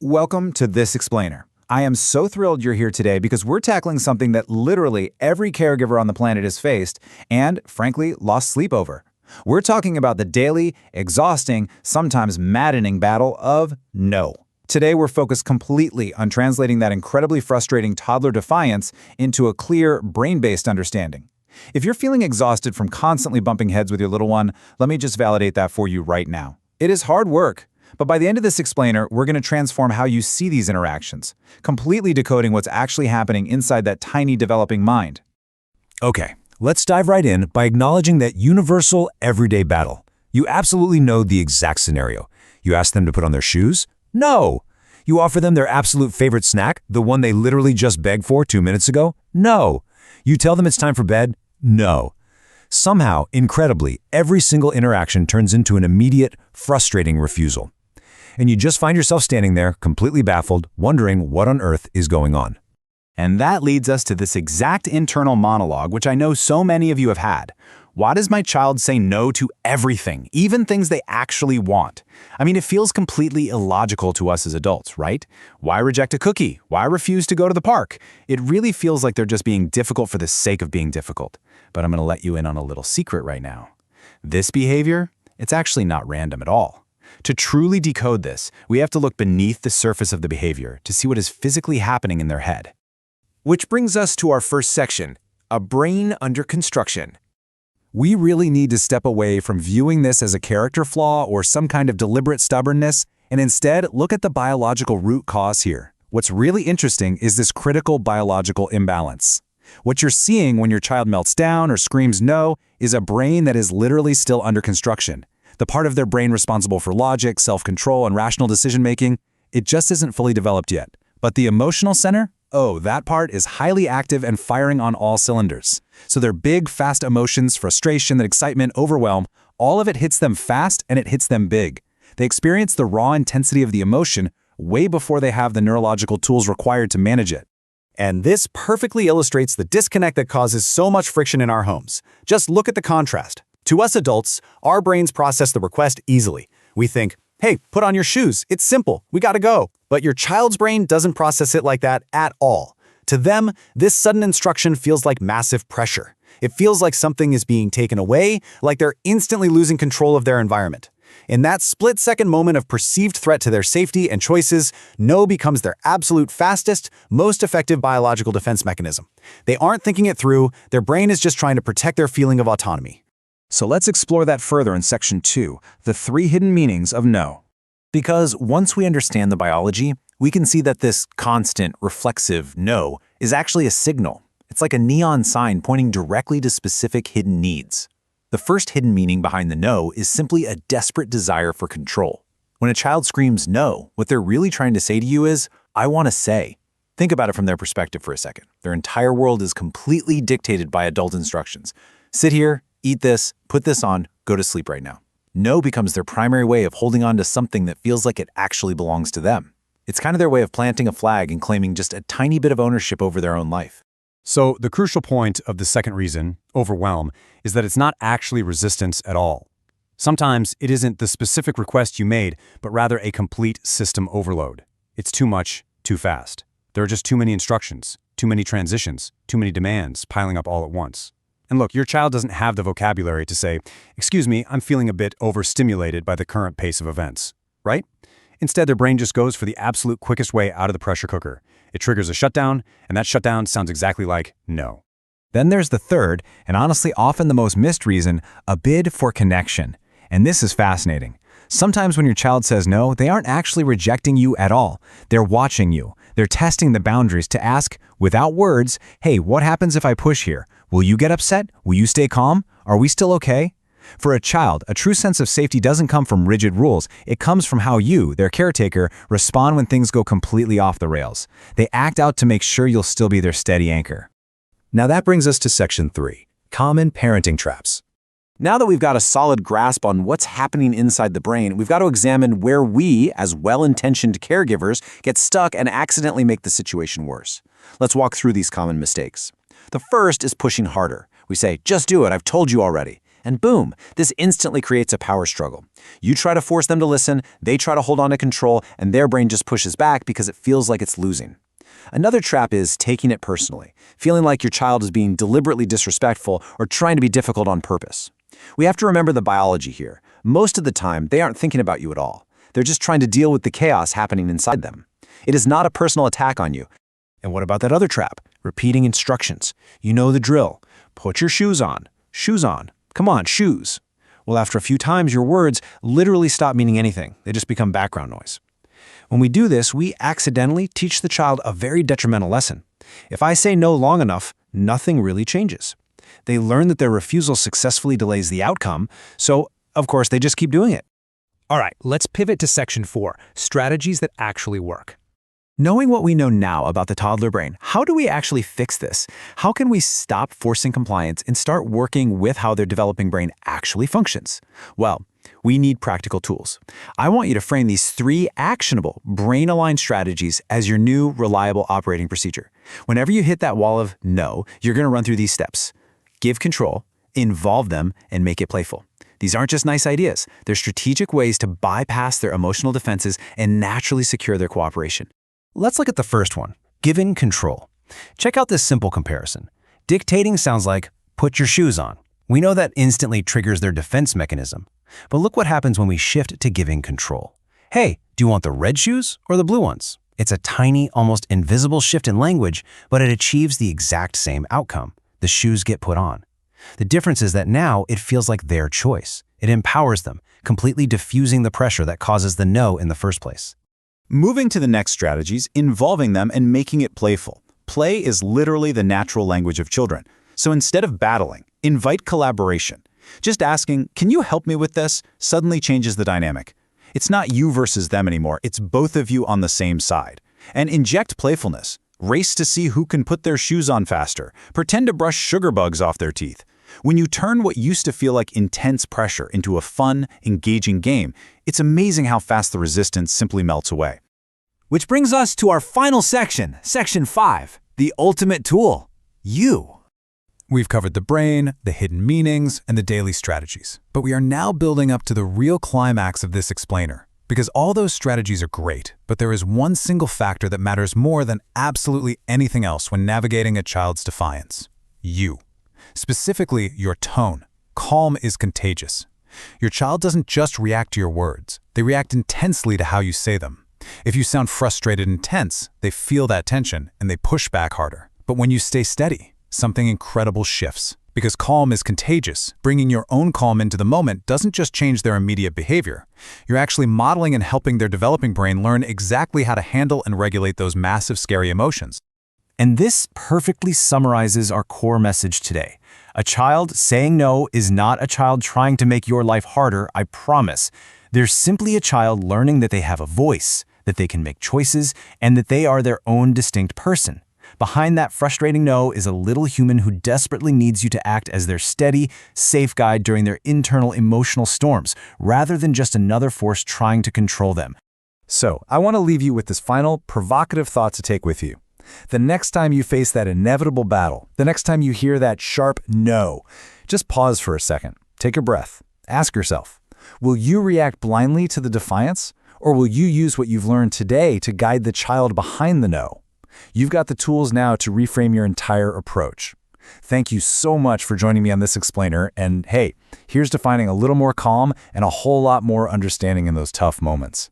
Welcome to This Explainer. I am so thrilled you're here today because we're tackling something that literally every caregiver on the planet has faced and, frankly, lost sleep over. We're talking about the daily, exhausting, sometimes maddening battle of no. Today, we're focused completely on translating that incredibly frustrating toddler defiance into a clear, brain-based understanding. If you're feeling exhausted from constantly bumping heads with your little one, let me just validate that for you right now. It is hard work. But by the end of this explainer, we're going to transform how you see these interactions, completely decoding what's actually happening inside that tiny developing mind. Okay, let's dive right in by acknowledging that universal, everyday battle. You absolutely know the exact scenario. You ask them to put on their shoes? No. You offer them their absolute favorite snack, the one they literally just begged for 2 minutes ago? No. You tell them it's time for bed? No. Somehow, incredibly, every single interaction turns into an immediate, frustrating refusal. And you just find yourself standing there, completely baffled, wondering what on earth is going on. And that leads us to this exact internal monologue, which I know so many of you have had. Why does my child say no to everything, even things they actually want? I mean, it feels completely illogical to us as adults, right? Why reject a cookie? Why refuse to go to the park? It really feels like they're just being difficult for the sake of being difficult. But I'm going to let you in on a little secret right now. This behavior, it's actually not random at all. To truly decode this, we have to look beneath the surface of the behavior to see what is physically happening in their head. Which brings us to our first section, a brain under construction. We really need to step away from viewing this as a character flaw or some kind of deliberate stubbornness, and instead look at the biological root cause here. What's really interesting is this critical biological imbalance. What you're seeing when your child melts down or screams no is a brain that is literally still under construction. The part of their brain responsible for logic, self-control, and rational decision-making, it just isn't fully developed yet. But the emotional center? Oh, that part is highly active and firing on all cylinders. So their big, fast emotions, frustration, excitement, overwhelm, all of it hits them fast and it hits them big. They experience the raw intensity of the emotion way before they have the neurological tools required to manage it. And this perfectly illustrates the disconnect that causes so much friction in our homes. Just look at the contrast. To us adults, our brains process the request easily. We think, hey, put on your shoes. It's simple. We gotta go. But your child's brain doesn't process it like that at all. To them, this sudden instruction feels like massive pressure. It feels like something is being taken away, like they're instantly losing control of their environment. In that split-second moment of perceived threat to their safety and choices, no becomes their absolute fastest, most effective biological defense mechanism. They aren't thinking it through. Their brain is just trying to protect their feeling of autonomy. So let's explore that further in Section 2, the 3 hidden meanings of no. Because once we understand the biology, we can see that this constant, reflexive no is actually a signal. It's like a neon sign pointing directly to specific hidden needs. The first hidden meaning behind the no is simply a desperate desire for control. When a child screams no, what they're really trying to say to you is, I want to say. Think about it from their perspective for a second. Their entire world is completely dictated by adult instructions. Sit here, eat this, put this on, go to sleep right now. No becomes their primary way of holding on to something that feels like it actually belongs to them. It's kind of their way of planting a flag and claiming just a tiny bit of ownership over their own life. So the crucial point of the second reason, overwhelm, is that it's not actually resistance at all. Sometimes it isn't the specific request you made, but rather a complete system overload. It's too much, too fast. There are just too many instructions, too many transitions, too many demands piling up all at once. And look, your child doesn't have the vocabulary to say, excuse me, I'm feeling a bit overstimulated by the current pace of events, right? Instead, their brain just goes for the absolute quickest way out of the pressure cooker. It triggers a shutdown, and that shutdown sounds exactly like no. Then there's the third, and honestly often the most missed reason, a bid for connection. And this is fascinating. Sometimes when your child says no, they aren't actually rejecting you at all. They're watching you. They're testing the boundaries to ask, without words, hey, what happens if I push here? Will you get upset? Will you stay calm? Are we still okay? For a child, a true sense of safety doesn't come from rigid rules. It comes from how you, their caretaker, respond when things go completely off the rails. They act out to make sure you'll still be their steady anchor. Now that brings us to Section 3, common parenting traps. Now that we've got a solid grasp on what's happening inside the brain, we've got to examine where we, as well-intentioned caregivers, get stuck and accidentally make the situation worse. Let's walk through these common mistakes. The first is pushing harder. We say, just do it, I've told you already. And boom, this instantly creates a power struggle. You try to force them to listen, they try to hold on to control, and their brain just pushes back because it feels like it's losing. Another trap is taking it personally, feeling like your child is being deliberately disrespectful or trying to be difficult on purpose. We have to remember the biology here. Most of the time, they aren't thinking about you at all. They're just trying to deal with the chaos happening inside them. It is not a personal attack on you. And what about that other trap? Repeating instructions. You know the drill. Put your shoes on. Shoes on. Come on, shoes. Well, after a few times, your words literally stop meaning anything. They just become background noise. When we do this, we accidentally teach the child a very detrimental lesson. If I say no long enough, nothing really changes. They learn that their refusal successfully delays the outcome, so, of course, they just keep doing it. All right, let's pivot to Section 4, strategies that actually work. Knowing what we know now about the toddler brain, how do we actually fix this? How can we stop forcing compliance and start working with how their developing brain actually functions? Well, we need practical tools. I want you to frame these 3 actionable, brain-aligned strategies as your new, reliable operating procedure. Whenever you hit that wall of no, you're going to run through these steps. Give control, involve them, and make it playful. These aren't just nice ideas. They're strategic ways to bypass their emotional defenses and naturally secure their cooperation. Let's look at the first one, giving control. Check out this simple comparison. Dictating sounds like, put your shoes on. We know that instantly triggers their defense mechanism. But look what happens when we shift to giving control. Hey, do you want the red shoes or the blue ones? It's a tiny, almost invisible shift in language, but it achieves the exact same outcome. The shoes get put on. The difference is that now it feels like their choice. It empowers them, completely diffusing the pressure that causes the no in the first place. Moving to the next strategies, involving them and making it playful. Play is literally the natural language of children. So instead of battling, invite collaboration. Just asking, can you help me with this, suddenly changes the dynamic. It's not you versus them anymore, it's both of you on the same side. And inject playfulness. Race to see who can put their shoes on faster. Pretend to brush sugar bugs off their teeth. When you turn what used to feel like intense pressure into a fun, engaging game, it's amazing how fast the resistance simply melts away. Which brings us to our final section, Section 5, the ultimate tool, you. We've covered the brain, the hidden meanings, and the daily strategies. But we are now building up to the real climax of this explainer. Because all those strategies are great, but there is one single factor that matters more than absolutely anything else when navigating a child's defiance. You. Specifically, your tone. Calm is contagious. Your child doesn't just react to your words. They react intensely to how you say them. If you sound frustrated and tense, they feel that tension and they push back harder. But when you stay steady, something incredible shifts. Because calm is contagious, bringing your own calm into the moment doesn't just change their immediate behavior. You're actually modeling and helping their developing brain learn exactly how to handle and regulate those massive, scary emotions. And this perfectly summarizes our core message today. A child saying no is not a child trying to make your life harder, I promise. They're simply a child learning that they have a voice, that they can make choices, and that they are their own distinct person. Behind that frustrating no is a little human who desperately needs you to act as their steady, safe guide during their internal emotional storms, rather than just another force trying to control them. So, I want to leave you with this final, provocative thought to take with you. The next time you face that inevitable battle, the next time you hear that sharp no, just pause for a second, take a breath, ask yourself, will you react blindly to the defiance, or will you use what you've learned today to guide the child behind the no? You've got the tools now to reframe your entire approach. Thank you so much for joining me on this explainer, and hey, here's to finding a little more calm and a whole lot more understanding in those tough moments.